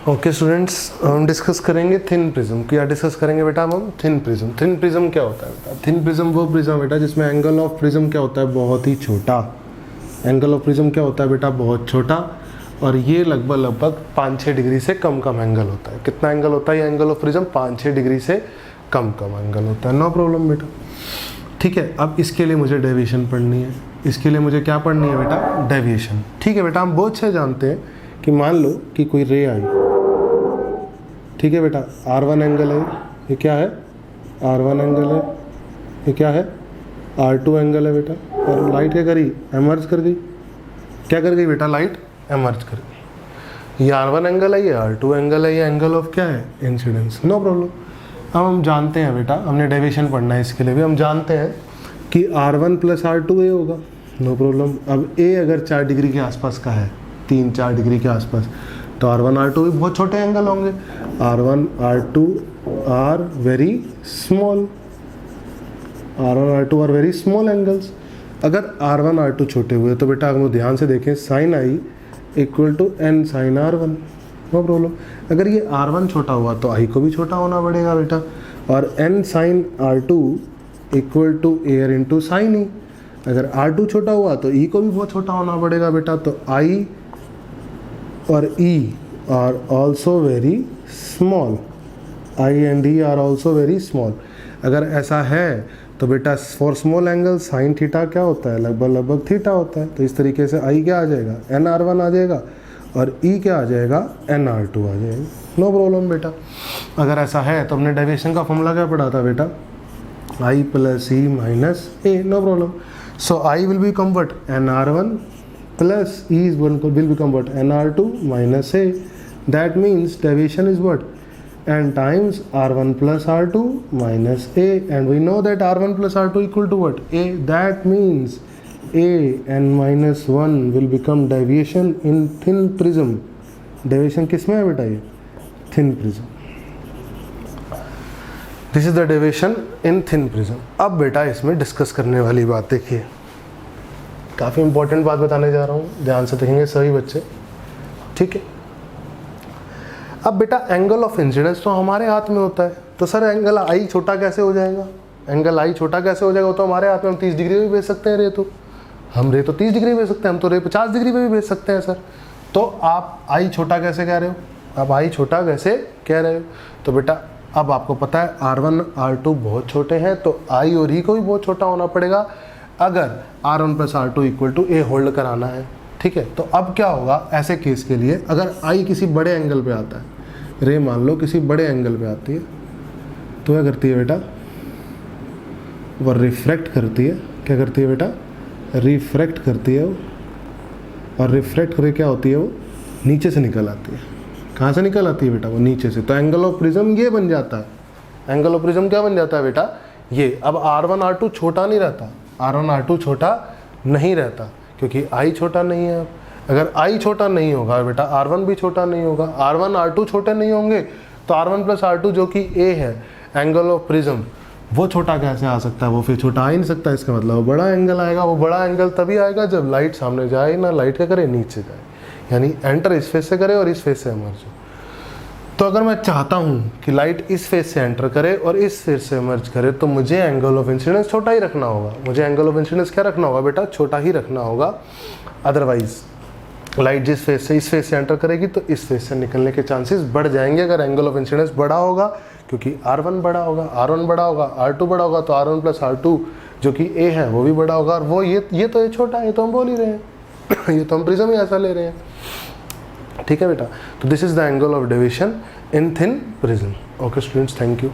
Okay students, हम discuss करेंगे thin prism. क्या डिस्कस करेंगे बेटा हम? Thin prism. थिन प्रिज्म क्या होता है बेटा? थिन प्रिज्म वो प्रिज्म बेटा जिसमें एंगल ऑफ प्रिज्म क्या होता है? बहुत ही छोटा। एंगल ऑफ प्रिज्म क्या होता है बेटा? बहुत छोटा। और ये लगभग 5-6 डिग्री से कम एंगल होता है। कितना एंगल होता है ये एंगल ऑफ प्रिज्म? 5-6 डिग्री से कम एंगल होता है। नो प्रॉब्लम बेटा। ठीक है, अब इसके लिए मुझे डेविएशन पढ़नी है। इसके लिए मुझे क्या पढ़नी है बेटा? डेविएशन। ठीक है बेटा, हम बहुत अच्छे जानते हैं कि मान लो कि कोई रे आई, ठीक है बेटा, R1 एंगल है, ये क्या है? R1 एंगल है, ये क्या है? R2 एंगल है बेटा। और लाइट क्या करी? एमर्ज कर गई। क्या कर गई बेटा? लाइट एमर्ज कर गई। ये R1 एंगल है, ये R2 एंगल है, ये एंगल ऑफ क्या है? इंसिडेंस। No problem. अब हम जानते हैं बेटा, हमने डेविएशन पढ़ना है इसके लिए भी, हम जानते हैं कि R1 + R2 A होगा। No problem. अब A अगर 4 डिग्री के आसपास का है, 3-4 डिग्री के आसपास, तो R1 R2 भी बहुत छोटे एंगल होंगे। R1 R2 are very small. R1 R2 are very small angles. अगर R1 R2 छोटे हुए तो बेटा हम ध्यान से देखें, sin I = n sin R1। No problem. अगर ये R1 छोटा हुआ तो I को भी छोटा होना पड़ेगा बेटा। और n sin R2 = air × sin E। अगर R2 छोटा हुआ तो E को भी बहुत छोटा होना पड़ेगा बेटा। तो I और E are also very small. I and E are also very small. अगर ऐसा है तो बेटा for small angle sine theta क्या होता है? लगभग थीटा होता है। तो इस तरीके से I क्या आ जाएगा? nR1 आ जाएगा और E क्या आ जाएगा? nR2 आ जाएगा। नो प्रॉब्लम बेटा। अगर ऐसा है तो हमने डेविएशन का फॉर्मूला क्या पढ़ा था बेटा? I + E - A। No problem. So I will be convert nR1 plus E will become what? nR2 - A. That means deviation is what? N times R1 + R2 - A. And we know that R1 + R2 = what? A. That means A n - 1 will become deviation in thin prism. Deviation किस में है बेटा? ये thin prism. This is the deviation in thin prism. अब बेटा इसमें discuss करने वाली बात देखिए, काफ़ी इंपॉर्टेंट बात बताने जा रहा हूँ, ध्यान से देखेंगे सभी बच्चे। ठीक है, अब बेटा एंगल ऑफ इंसिडेंस तो हमारे हाथ में होता है। तो सर एंगल आई छोटा कैसे हो जाएगा? एंगल आई छोटा कैसे हो जाएगा? वो तो हमारे हाथ में, हम 30 डिग्री भी भेज सकते हैं रे, तो हम रे तो 30 डिग्री भेज सकते हैं, हम तो रे 50 डिग्री पे भी भेज सकते हैं सर। तो आप आई छोटा कैसे कह रहे हो? आप आई छोटा कैसे कह रहे हो? तो बेटा अब आपको पता है R1 R2 बहुत छोटे हैं, तो I और E को भी बहुत छोटा होना पड़ेगा अगर R1 + R2 = A होल्ड कराना है। ठीक है, तो अब क्या होगा ऐसे केस के लिए? अगर I किसी बड़े एंगल पे आता है, रे मान लो किसी बड़े एंगल पे आती है, तो क्या करती है बेटा? वो रिफ्रैक्ट करती है। क्या करती है बेटा? रिफ्रैक्ट करती है वो। और रिफ्रैक्ट करके क्या होती है? वो नीचे से निकल आती है। कहाँ से निकल आती है बेटा? वो नीचे से। तो एंगल ऑफ प्रिज्म ये बन जाता है। एंगल ऑफ प्रिज्म क्या बन जाता है बेटा? ये। अब R1 R2 छोटा नहीं रहता, R1 R2 छोटा नहीं रहता क्योंकि I छोटा नहीं है। अगर I छोटा नहीं होगा बेटा R1 भी छोटा नहीं होगा। R1 R2 छोटे नहीं होंगे तो R1 + R2 जो कि A है, एंगल ऑफ प्रिज्म, वो छोटा कैसे आ सकता है? वो फिर छोटा आ ही नहीं सकता। इसका मतलब वो बड़ा एंगल आएगा। वो बड़ा एंगल तभी आएगा जब लाइट सामने जाए ना, लाइट क्या करे? नीचे जाए, यानी एंटर इस फेस से करे और इस फेस से एमर्ज हो। तो अगर मैं चाहता हूँ कि लाइट इस फेस से एंटर करे और इस फेस से एमर्ज करे, तो मुझे एंगल ऑफ इंसिडेंस छोटा ही रखना होगा। मुझे एंगल ऑफ इंसिडेंस क्या रखना होगा बेटा? छोटा ही रखना होगा। अदरवाइज लाइट जिस फेस से, इस फेस से एंटर करेगी तो इस फेस से निकलने के चांसेस बढ़ जाएंगे अगर एंगल ऑफ इंसिडेंस बड़ा होगा, क्योंकि R1 बड़ा होगा, R1 बड़ा होगा, R2 बड़ा होगा, तो R1 + R2 जो कि A है वो भी बड़ा होगा। और वो ये तो ये छोटा है, ये तो हम बोल ही रहे हैं ये तो हम प्रिज्म ही ऐसा ले रहे हैं। ठीक है बेटा, तो this is the angle of deviation in thin prism. Okay students, thank you.